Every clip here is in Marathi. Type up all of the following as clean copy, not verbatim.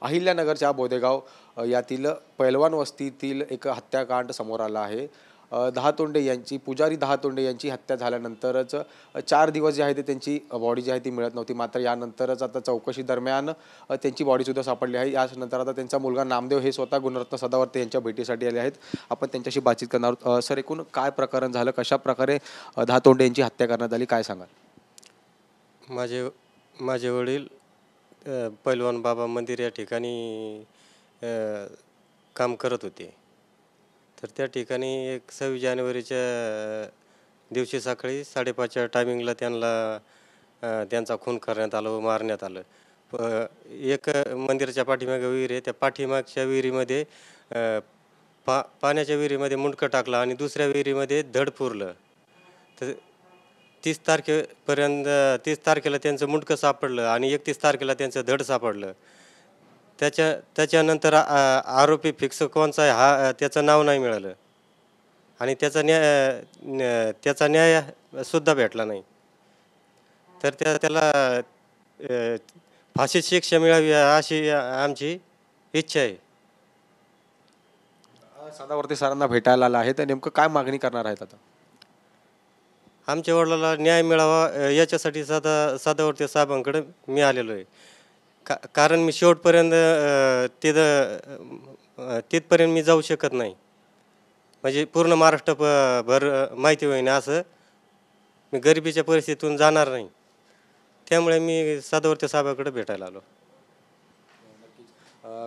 अहिल्यानगरच्या बोदेगाव यातील पैलवान वस्तीतील एक हत्याकांड समोर आला आहे. दहातोंडे यांची पुजारी दहातोंडे यांची हत्या झाल्यानंतरच 4 दिवस जे आहे ते त्यांची बॉडी जी आहे ती मिळत नव्हती. मात्र यानंतरच आता चौकशी दरम्यान त्यांची बॉडीसुद्धा सापडली आहे. यानंतर आता त्यांचा मुलगा नामदेव हे स्वतः गुणरत्न सदावर्ते यांच्या भेटीसाठी आले आहेत. आपण त्यांच्याशी बातचीत करणार आहोत. सर, एकूण काय प्रकरण झालं? कशाप्रकारे दहातोंडे यांची हत्या करण्यात आली? काय सांगाल? माझे माझे वडील पैलवान बाबा मंदिर या ठिकाणी अ, काम करत होते. तर त्या ठिकाणी एक 26 जानेवारीच्या दिवशी सकाळी 5:30च्या टायमिंगला त्यांचा खून करण्यात आलं व मारण्यात आलं. एक मंदिराच्या पाठीमागे विहीर आहे. त्या पाठीमागच्या विहिरीमध्ये अ, पाण्याच्या विहिरीमध्ये मुंडकं टाकलं आणि दुसऱ्या विहिरीमध्ये धड पुरलं. तर 30 तारखेला त्यांचं मुंडकं सापडलं आणि 31 तारखेला त्यांचं धड सापडलं. त्याच्यानंतर आरोपी फिक्स कोणचा आहे त्याचं नाव नाही मिळालं आणि त्याचा न्याय सुद्धा भेटला नाही. तर त्याला अ, फाशीची शिक्षा मिळावी अशी आमची इच्छा आहे. सदावर्ते सरांना भेटायला आला आहे, तर नेमकं काय मागणी करणार आहेत आता? आमच्या वडिलाला न्याय मिळावा याच्यासाठी सदावर्ते साहेबांकडे मी आलेलो आहे. कारण मी शेवटपर्यंत तिथपर्यंत मी जाऊ शकत नाही. म्हणजे पूर्ण महाराष्ट्र भर माहिती होईन असं मी गरिबीच्या परिस्थितीतून जाणार नाही. त्यामुळे मी सदावर्ते साहेबाकडे भेटायला आलो.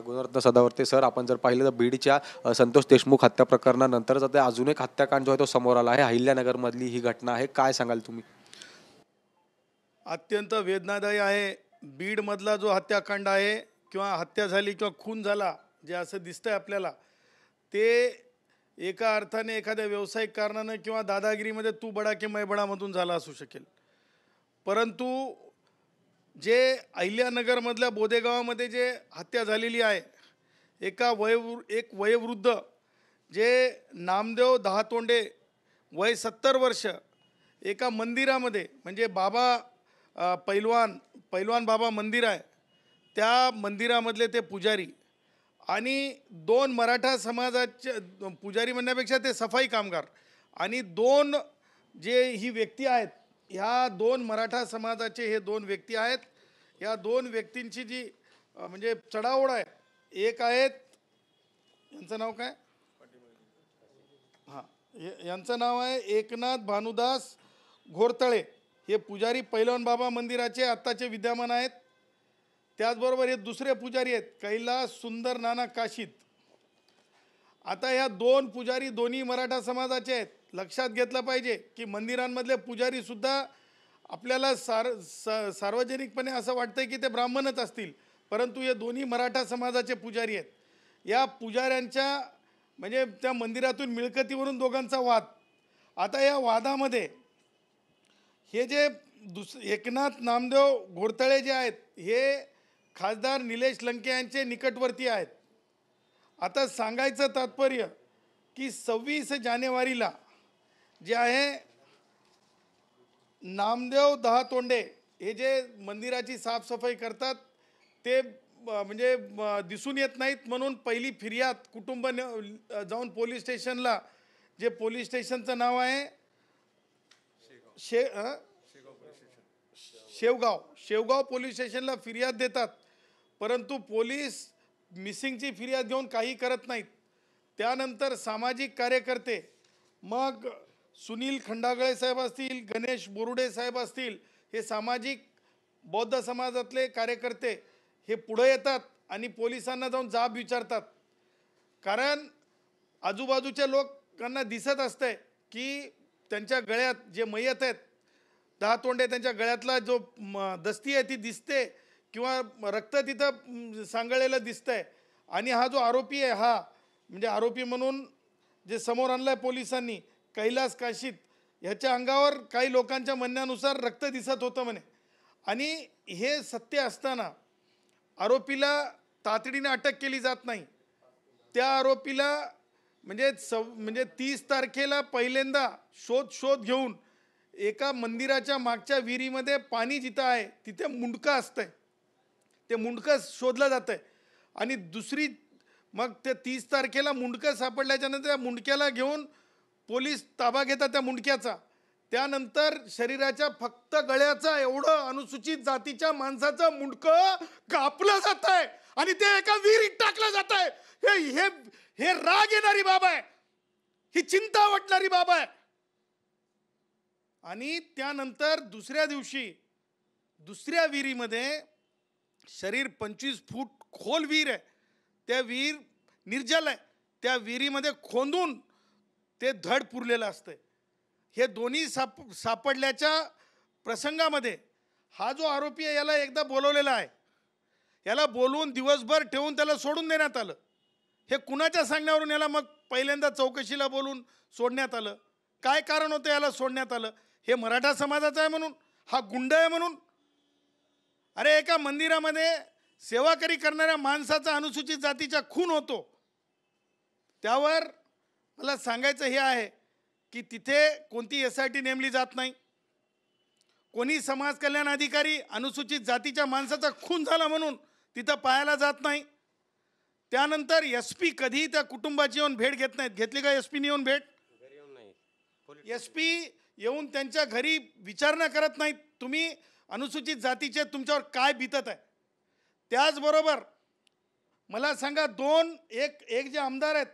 गुणरत्न सदावर्ते सर, आपण जर पाहिलं तर बीडच्या संतोष देशमुख हत्या प्रकरणानंतरच आता अजून एक हत्याकांड जो आहे तो समोर आला आहे. अहिल्यानगरमधली ही घटना आहे. काय सांगाल तुम्ही? अत्यंत वेदनादायी आहे. बीडमधला जो हत्याकांड आहे किंवा हत्या झाली किंवा खून झाला जे असं दिसतंय आपल्याला, ते एका अर्थाने एखाद्या व्यावसायिक कारणानं किंवा दादागिरीमध्ये तू बडा की मैं बडामधून झाला असू शकेल. परंतु जे अहिल्यानगरमधल्या बोदेगावामध्ये जे हत्या झालेली आहे, एक वयोवृद्ध जे नामदेव दहातोंडे वय 70 वर्ष एका मंदिरामध्ये, म्हणजे पैलवान बाबा मंदिर आहे, त्या मंदिरामधले ते पुजारी आणि 2 मराठा समाजाचे पुजारी म्हणण्यापेक्षा ते सफाई कामगार आणि 2 जे ही व्यक्ती आहेत, ह्या 2 मराठा समाजाचे हे 2 व्यक्ती आहेत. या 2 व्यक्तींची जी म्हणजे चढाओढ आहे. एक आहेत, यांचं नाव काय? हां, यांचं नाव आहे एकनाथ भानुदास घोरतळे. हे पुजारी पैलवान बाबा मंदिराचे आत्ताचे विद्यमान आहेत. त्याचबरोबर हे दुसरे पुजारी आहेत कैलास सुंदर नाना काशीत. आता ह्या 2 पुजारी दोन्ही मराठा समाजाचे आहेत. लक्षात घेतलं पाहिजे की मंदिरांमधले पुजारीसुद्धा आपल्याला सार्वजनिकपणे असं वाटतंय की ते ब्राह्मणच असतील, परंतु हे दोन्ही मराठा समाजाचे पुजारी आहेत. या पुजाऱ्यांच्या म्हणजे त्या मंदिरातून मिळकतीवरून दोघांचा वाद. आता या वादामध्ये हे जे एकनाथ नामदेव घोरतळे जे आहेत, हे खासदार निलेश लंके यांचे निकटवर्ती आहेत. आता सांगायचं तात्पर्य की 26 जानेवारीला जे आहे नामदेव दहातोंडे हे जे मंदिराची साफसफाई करतात ते म्हणजे दिसून येत नाहीत, म्हणून पहिली फिर्याद कुटुंब जाऊन पोलीस स्टेशनला, जे पोलीस स्टेशनचं नाव आहे शेवगाव पोलीस स्टेशनला फिर्याद देतात. परंतु पोलीस मिसिंगची फिर्याद घेऊन काही करत नाहीत. त्यानंतर सामाजिक कार्यकर्ते, मग सुनील खंडागळे साहेब असतील, गणेश बोरुडे साहेब असतील, हे सामाजिक बौद्ध समाजातले कार्यकर्ते हे पुढे येतात आणि पोलिसांना जाऊन जाब विचारतात. कारण आजूबाजूच्या लोकांना दिसत असतंय की त्यांच्या गळ्यात जे मयत आहेत दहातोंडे, त्यांच्या गळ्यातला जो दस्ती आहे ती दिसते किंवा रक्त तिथं सांगळलेलं दिसतंय. आणि हा जो आरोपी आहे, हा म्हणजे आरोपी म्हणून जे समोर आणलं आहे पोलिसांनी, कैलास काशीत, ह्याच्या अंगावर काही लोकांच्या म्हणण्यानुसार रक्त दिसत होतं म्हणे. आणि हे सत्य असताना आरोपीला तातडीने अटक केली जात नाही. त्या आरोपीला म्हणजे 30 तारखेला पहिल्यांदा शोध घेऊन एका मंदिराच्या मागच्या विहिरीमध्ये पाणी जिथं आहे तिथे मुंडकं असतंय, ते मुंडकं शोधलं जातं आहे. आणि दुसरी मग ते 30 तारखेला मुंडकं सापडल्याच्या नंतर त्या मुंडक्याला घेऊन पोलीस ताबा घेतात त्या मुंडक्याचा. त्यानंतर शरीराच्या फक्त गळ्याचा एवढं अनुसूचित जातीच्या माणसाचं मुंडकं कापलं जात आहे आणि ते एका विहिरीत टाकलं जात आहे. हे हे हे राग येणारी बाब आहे, ही चिंता वाटणारी बाब आहे. आणि त्यानंतर दुसऱ्या दिवशी दुसऱ्या विहिरीमध्ये शरीर 25 फूट खोल विहीर आहे, त्या विहीर निर्जल आहे, त्या विहिरीमध्ये खोंदून ते धड पुरलेलं असतं. हे दोन्ही सापडल्याच्या प्रसंगामध्ये हा जो आरोपी आहे याला एकदा बोलवलेला आहे, याला बोलवून दिवसभर ठेवून त्याला सोडून देण्यात आलं. हे कुणाच्या सांगण्यावरून याला मग पहिल्यांदा चौकशीला बोलून सोडण्यात आलं? काय कारण होतं याला सोडण्यात आलं? हे मराठा समाजाचा आहे म्हणून, हा गुंड आहे म्हणून? अरे एका मंदिरामध्ये सेवाकरी करणाऱ्या माणसाचा अनुसूचित जातीचा खून होतो, त्यावर मला सांगायचं हे आहे की तिथे कोणती SIT नेमली जात नाही, कोणी समाज कल्याण अधिकारी अनुसूचित जातीच्या माणसाचा खून झाला म्हणून तिथं पाहायला जात नाही. त्यानंतर SP कधी त्या कुटुंबाची येऊन भेट घेत नाहीत. घेतली का SP येऊन भेट? SP येऊन त्यांच्या घरी विचारणा करत नाहीत तुम्ही अनुसूचित जातीचे तुमच्यावर काय बितत आहे. त्याचबरोबर मला सांगा, एक जे आमदार आहेत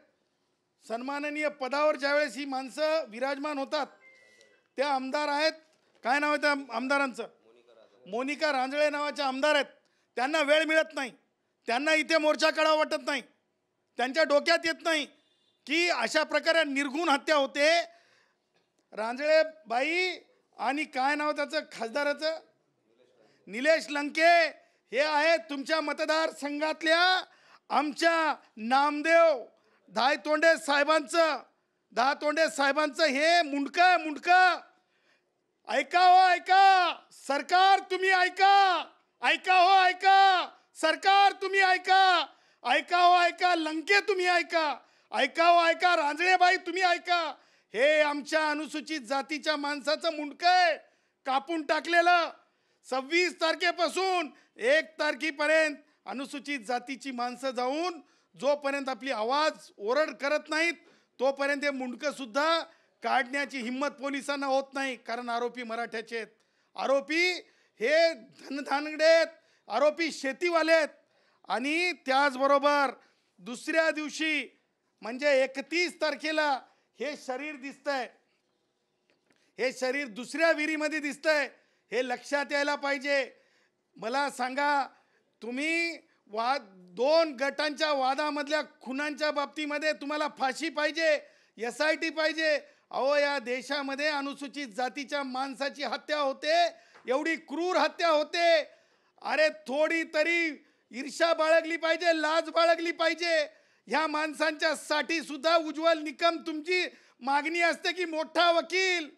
सन्माननीय पदावर ज्यावेळेस ही माणसं विराजमान होतात, त्या आमदार आहेत, काय नाव आहे त्या आमदारांचं? मोनिका रांजळे नावाचे आमदार आहेत. त्यांना वेळ मिळत नाही, त्यांना इथे मोर्चा काढावा वाटत नाही, त्यांच्या डोक्यात येत नाही की अशा प्रकारे निर्घुण हत्या होते. रांजळे बाई आणि काय नाव त्याचं खासदाराचं, निलेश लंके, हे आहेत तुमच्या मतदारसंघातल्या आमच्या नामदेव दहातोंडे साहेबांचं हे मुंडकं आहे, मुंडकं. ऐका हो ऐका, सरकार तुम्ही ऐका, ऐका हो ऐका, सरकार तुम्ही ऐका, ऐका हो ऐका, लंके तुम्ही ऐका, ऐका हो ऐका, रांजळेबाई तुम्ही ऐका. हे आमच्या अनुसूचित जातीच्या माणसाचं मुंडकं आहे, कापून टाकलेलं. 26 तारखेपासून 1 तारखेपर्यंत अनुसूचित जातीची माणसं जाऊन जोपर्यंत आपली आवाज ओरड करत नाहीत तोपर्यंत हे मुंडकं सुद्धा काढण्याची हिंमत पोलिसांना होत नाही. कारण आरोपी मराठ्याचे आहेत, आरोपी हे धनधानगडे आहेत, आरोपी शेतीवाले आहेत. आणि त्याचबरोबर दुसऱ्या दिवशी म्हणजे 31 तारखेला हे शरीर दिसतंय, हे शरीर दुसऱ्या विहिरीमध्ये दिसतंय. हे लक्षात यायला पाहिजे. मला सांगा, तुम्ही दोन गटांच्या वादामधल्या खुनांच्या बाबतीमध्ये तुम्हाला फाशी पाहिजे, SIT पाहिजे? अहो, या देशामध्ये अनुसूचित जातीच्या माणसाची हत्या होते, एवढी क्रूर हत्या होते. अरे थोडी तरी ईर्ष्या बाळगली पाहिजे, लाज बाळगली पाहिजे. ह्या माणसांच्या साठी सुद्धा उज्ज्वल निकम तुमची मागणी असते की मोठा वकील.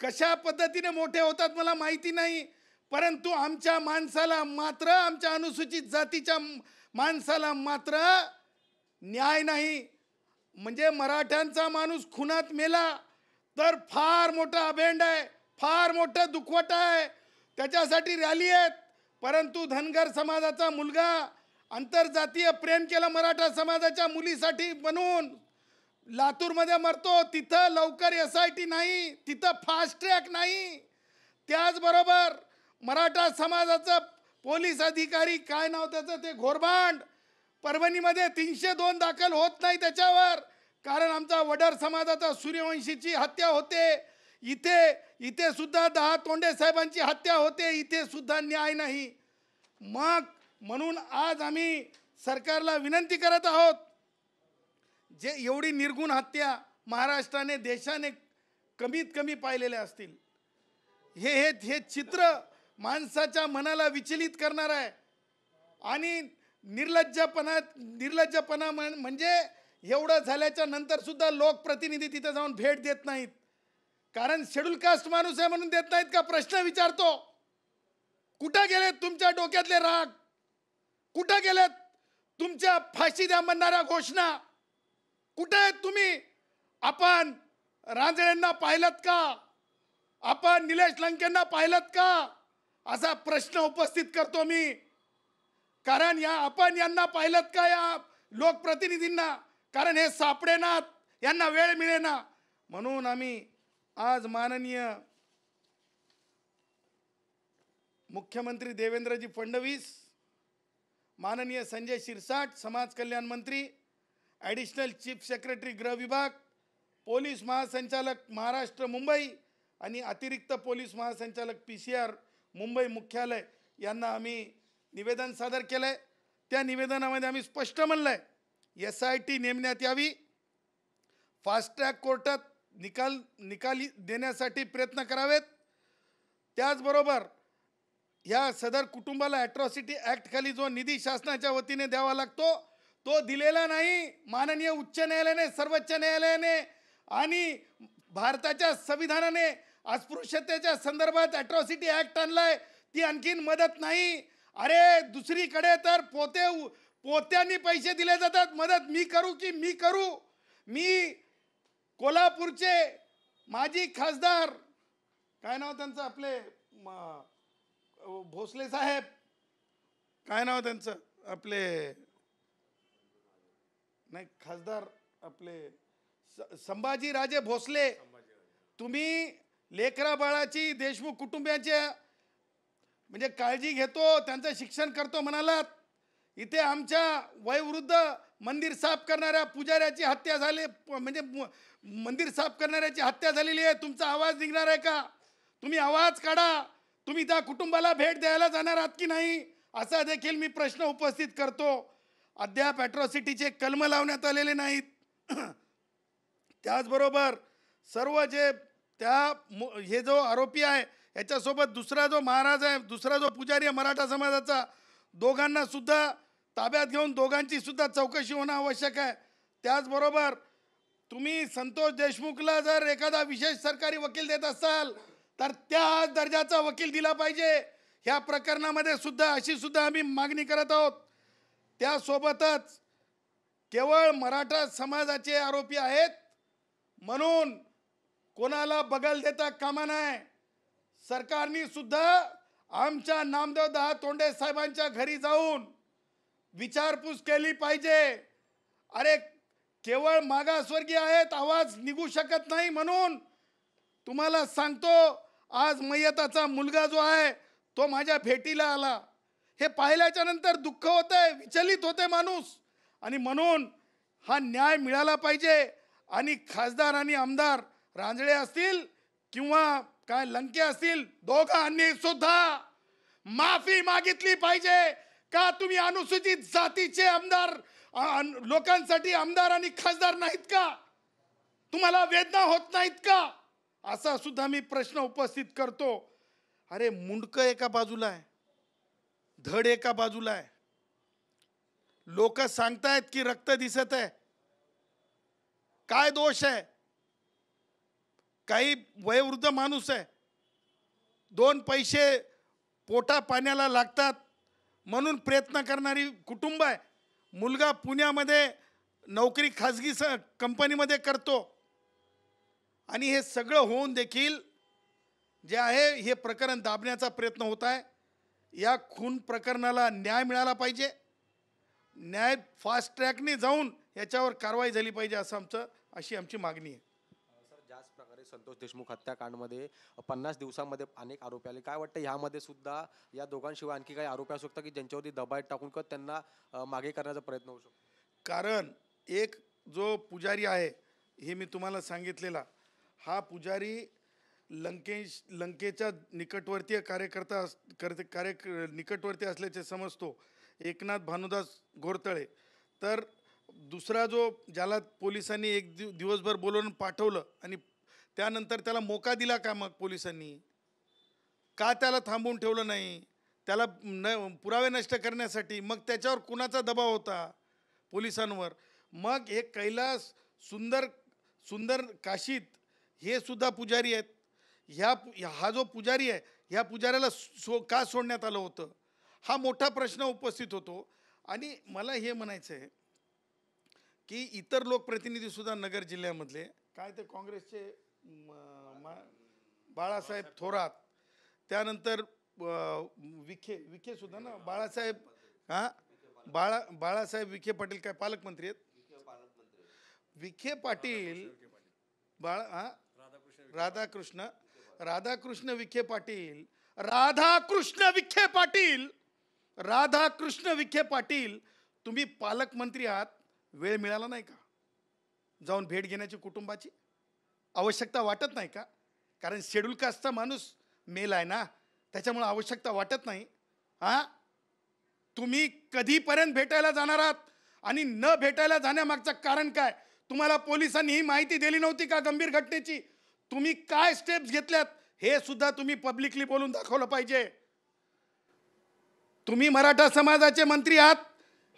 कशा पद्धतीने मोठे होतात मला माहिती नाही, परंतु आमच्या माणसाला मात्र, आमच्या अनुसूचित जातीच्या माणसाला मात्र न्याय नाही. म्हणजे मराठ्यांचा माणूस खुनात मेला तर फार मोठा अभेंड आहे, फार मोठं दुखवट आहे, त्याच्यासाठी रॅली आहेत. परंतु धनगर समाजाचा मुलगा आंतरजातीय प्रेम केलं मराठा समाजाच्या मुलीसाठी बनून लातूरमध्ये मरतो, तिथं लवकर SIT नाही, तिथं फास्ट ट्रॅक नाही. त्याचबरोबर मराठा समाजाचं पोलीस अधिकारी, काय नाव त्याचं ते, घोरबांड, परभणीमध्ये 302 दाखल होत नाही त्याच्यावर, कारण आमचा वडर समाजाचा सूर्यवंशीची हत्या होते. इथे सुद्धा दहातोंडे साहेबांची हत्या होते, इथे सुद्धा न्याय नाही. म्हणून आज आम्ही सरकारला विनंती करत आहोत, जे एवढी निर्गुण हत्या महाराष्ट्राने, देशाने कमीत कमी पाहिलेल्या असतील. हे चित्र माणसाच्या मनाला विचलित करणार आहे. आणि निर्लज्जपणा म्हणजे एवढं झाल्याच्या नंतर सुद्धा लोकप्रतिनिधी तिथे जाऊन भेट देत नाहीत. कारण शेड्यूल कास्ट माणूस आहे म्हणून देत नाहीत का? प्रश्न विचारतो. कुठं गेलेत तुमच्या डोक्यातले राग? कुठं गेलेत तुमच्या फाशी द्या म्हणणाऱ्या घोषणा? कुठे आहेत तुम्ही? आपण रांजळेंना पाहिलत का? आपण निलेश लंकेंना पाहिलत का? असा प्रश्न उपस्थित करतो मी. कारण आपण यांना पाहिलं का या लोकप्रतिनिधींना? कारण हे सापडेनात, यांना वेळ मिळेना. म्हणून आम्ही आज माननीय मुख्यमंत्री देवेंद्रजी फडणवीस, माननीय संजय शिरसाट समाज कल्याण मंत्री, ॲडिशनल चीफ सेक्रेटरी गृह विभाग, पोलीस महासंचालक महाराष्ट्र मुंबई आणि अतिरिक्त पोलीस महासंचालक PCR मुंबई मुख्यालय यांना आम्ही निवेदन सादर केलं आहे. त्या निवेदनामध्ये आम्ही स्पष्ट म्हणलं आहे SIT नेमण्यात यावी, फास्ट ट्रॅक कोर्टात निकाली देण्यासाठी प्रयत्न करावेत. त्याचबरोबर या सदर कुटुंबाला ॲट्रॉसिटी ॲक्टखाली जो निधी शासनाच्या वतीने द्यावा लागतो तो दिलेला नाही. माननीय उच्च न्यायालयाने, सर्वोच्च न्यायालयाने आणि भारताच्या संविधानाने अस्पृश्यतेच्या संदर्भात ॲट्रॉसिटी ॲक्ट आणलाय, ती आणखीन मदत नाही. अरे दुसरीकडे तर पोत्यांनी पैसे दिले जातात. मदत मी करू की मी करू? मी कोल्हापूरचे माजी खासदार, काय नाव त्यांचं, आपले भोसले साहेब, काय नाव त्यांचं, आपले नाही खासदार, आपले संभाजीराजे भोसले, तुम्ही लेकरा बाळाची, देशमुख कुटुंबियांच्या म्हणजे काळजी घेतो, त्यांचं शिक्षण करतो म्हणालात. इथे आमच्या वयोवृद्ध मंदिर साफ करणाऱ्या पुजाऱ्याची हत्या झाली, म्हणजे मंदिर साफ करणाऱ्याची हत्या झालेली आहे. तुमचा आवाज निघणार आहे का? तुम्ही आवाज काढा. तुम्ही त्या कुटुंबाला भेट द्यायला जाणार आहात की नाही, असा देखील मी प्रश्न उपस्थित करतो. अद्याप ॲट्रॉसिटीचे कलम लावण्यात आलेले नाहीत. त्याचबरोबर सर्व जे हे जो आरोपी आहे याच्यासोबत दुसरा जो महाराज आहे, दुसरा जो पुजारी आहे मराठा समाजाचा, दोघांना सुद्धा ताब्यात घेऊन दोघांची सुद्धा चौकशी होणं आवश्यक आहे. त्याचबरोबर तुम्ही संतोष देशमुखला जर एखादा विशेष सरकारी वकील देत असाल तर त्या दर्जाचा वकील दिला पाहिजे. ह्या प्रकरणामध्ये सुद्धा अशी सुद्धा आम्ही मागणी करत आहोत. त्यासोबतच केवळ मराठा समाजाचे आरोपी आहेत म्हणून कोणाला बगल देता कामा नये. सरकारने सुद्धा आमच्या नामदेव दहातोंडे साहेबांच्या घरी जाऊन विचारपूस केली पाहिजे. अरे केवळ मागासवर्गीय आहेत, आवाज निघू शकत नाही. म्हणून तुम्हाला सांगतो, आज मय्यताचा मुलगा जो आहे तो माझ्या भेटीला आला. हे पाहिल्याच्या नंतर दुःख होतंय, विचलित होते माणूस. आणि म्हणून हा न्याय मिळाला पाहिजे. आणि खासदार आणि आमदार रांजळे असतील किंवा काय लंके असतील, दोघांनी सुद्धा माफी मागितली पाहिजे. का तुम्ही अनुसूचित जातीचे आमदार लोकांसाठी आमदार आणि खासदार नाहीत का? तुम्हाला वेदना होत नाहीत का? असा सुद्धा मी प्रश्न उपस्थित करतो. अरे मुंडकं एका बाजूला आहे, धड एका बाजूला आहे. लोक सांगतायत की रक्त दिसत आहे. काय दोष आहे? काही वयोवृद्ध माणूस आहे, दोन पैसे पोटा पाण्याला लागतात म्हणून प्रयत्न करणारी कुटुंब आहे. मुलगा पुण्यामध्ये नोकरी खाजगी कंपनीमध्ये करतो. आणि हे सगळं होऊन देखील जे आहे हे प्रकरण दाबण्याचा प्रयत्न होत आहे. या खून प्रकरणाला न्याय मिळाला पाहिजे. न्याय फास्ट ट्रॅकने जाऊन याच्यावर कारवाई झाली पाहिजे अशी आमची मागणी आहे. सर, ज्याच प्रकारे संतोष देशमुख हत्याकांडमध्ये 50 दिवसांमध्ये अनेक आरोपी आले, काय वाटतं ह्यामध्ये सुद्धा या दोघांशिवाय आणखी काही आरोपी असू शकतात की ज्यांच्यावरती दबाव टाकून त्यांना मागे करण्याचा प्रयत्न होऊ शकतो? कारण एक जो पुजारी आहे हे मी तुम्हाला सांगितलेला, हा पुजारी लंकेच्या निकटवर्तीय निकटवर्ती असल्याचे समजतो, एकनाथ भानुदास घोरतळे. तर दुसरा जो ज्याला पोलिसांनी दिवसभर बोलवून पाठवलं आणि त्यानंतर त्याला मोका दिला का? मग पोलिसांनी का त्याला थांबवून ठेवलं नाही? त्याला पुरावे नष्ट करण्यासाठी. मग त्याच्यावर कुणाचा दबाव होता? पोलिसांवर. मग हे कैलास सुंदर काशीत हे सुद्धा पुजारी आहेत. हा जो पुजारी आहे ह्या पुजाऱ्याला का सोडण्यात आलं होतं, हा मोठा प्रश्न उपस्थित होतो. आणि मला हे म्हणायचं आहे की इतर लोकप्रतिनिधीसुद्धा नगर जिल्ह्यामधले, काय ते काँग्रेसचे बाळासाहेब थोरात, त्यानंतर विखेसुद्धा ना, बाळासाहेब हां बाळासाहेब विखे पाटील काय पालकमंत्री आहेत? विखे पाटील राधाकृष्ण विखे पाटील तुम्ही पालकमंत्री आहात, वेळ मिळाला नाही का जाऊन भेट घेण्याची कुटुंबाची? आवश्यकता वाटत नाही का? कारण शेड्यूल कास्टचा माणूस मेल आहे ना, त्याच्यामुळे आवश्यकता वाटत नाही. हां तुम्ही कधीपर्यंत भेटायला जाणार आहात आणि न भेटायला जाण्यामागचं कारण काय? तुम्हाला पोलिसांनी ही माहिती दिली नव्हती का गंभीर घटनेची? तुम्ही काय स्टेप्स घेतल्यात हे सुद्धा तुम्ही पब्लिकली बोलून दाखवलं पाहिजे. तुम्ही मराठा समाजाचे मंत्री आहात,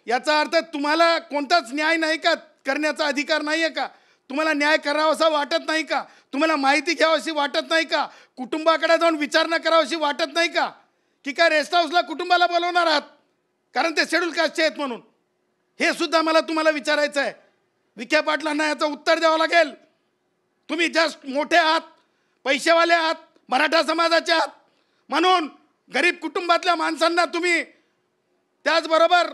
याचा अर्थ तुम्हाला कोणताच न्याय नाही का करण्याचा अधिकार नाही आहे का? तुम्हाला न्याय करावासा वाटत नाही का? तुम्हाला माहिती घ्यावीशी वाटत नाही का? कुटुंबाकडे जाऊन विचारणा करावीशी वाटत नाही का? की काय रेस्ट हाऊसला कुटुंबाला बोलवणार आहात कारण ते शेड्यूल कास्टचे आहेत म्हणून? हे सुद्धा मला तुम्हाला विचारायचं आहे. विखे पाटलांना याचं उत्तर द्यावं लागेल. तुम्ही जस्ट मोठे आहात, पैसेवाले आहात, मराठा समाजाचे आहात म्हणून गरीब कुटुंबातल्या माणसांना तुम्ही, त्याचबरोबर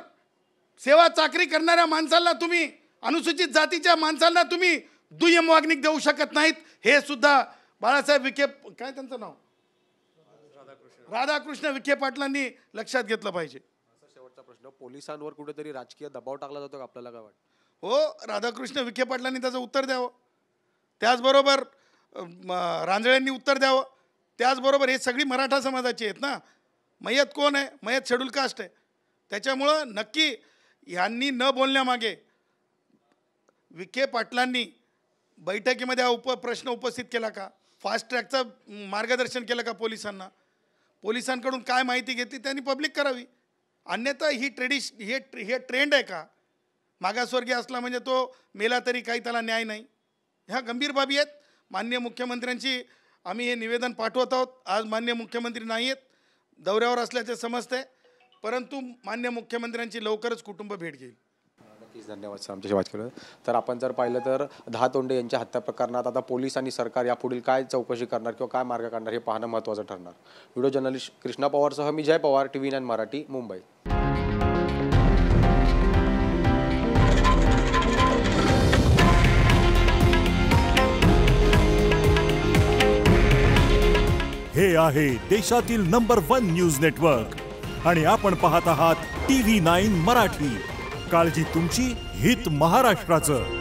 सेवा चाकरी करणाऱ्या माणसांना तुम्ही, अनुसूचित जातीच्या माणसांना तुम्ही दुय्यम वागणूक देऊ शकत नाहीत. हे सुद्धा बाळासाहेब विखे, काय त्यांचं नाव, राधाकृष्ण विखे पाटलांनी लक्षात घेतलं पाहिजे. शेवटचा प्रश्न, पोलिसांवर कुठेतरी राजकीय दबाव टाकला जातो का, आपल्याला काय वाटतं? हो, राधाकृष्ण विखे पाटलांनी त्याचं उत्तर द्यावं. त्याचबरोबर रांजळेंनी उत्तर द्यावं. त्याचबरोबर हे सगळी मराठा समाजाची आहेत ना. मयत कोण आहे? मयत शेड्यूल कास्ट आहे. त्याच्यामुळं नक्की ह्यांनी न बोलण्यामागे विखे पाटलांनी बैठकीमध्ये हा प्रश्न उपस्थित केला का? फास्ट ट्रॅकचं मार्गदर्शन केलं का पोलिसांना? पोलिसांकडून काय माहिती घेतली त्यांनी पब्लिक करावी. अन्यथा ही हे ट्रेंड आहे का? मागासवर्गीय असला म्हणजे तो मेला तरी काही त्याला न्याय नाही. ह्या गंभीर बाबी आहेत. माननीय मुख्यमंत्र्यांची आम्ही हे निवेदन पाठवत आहोत. आज माननीय मुख्यमंत्री नाही आहेत, दौऱ्यावर असल्याचे समजते, परंतु माननीय मुख्यमंत्र्यांची लवकरच कुटुंब भेट घेईल. नक्कीच, धन्यवाद सर आमच्याशी वाच केलं. तर आपण जर पाहिलं तर दहातोंडे यांच्या हत्या प्रकरणात आता पोलीस आणि सरकार यापुढील काय चौकशी करणार किंवा काय मार्ग काढणार हे पाहणं महत्त्वाचं ठरणार. व्हिडिओ जर्नलिस्ट कृष्णा पवारसह मी जय पवार, TV9 मराठी, मुंबई. हे आहे देशातील नंबर 1 न्यूज नेटवर्क आणि आपण पाहत आहात TV9 मराठी. काळजी तुमची, हित महाराष्ट्राचं.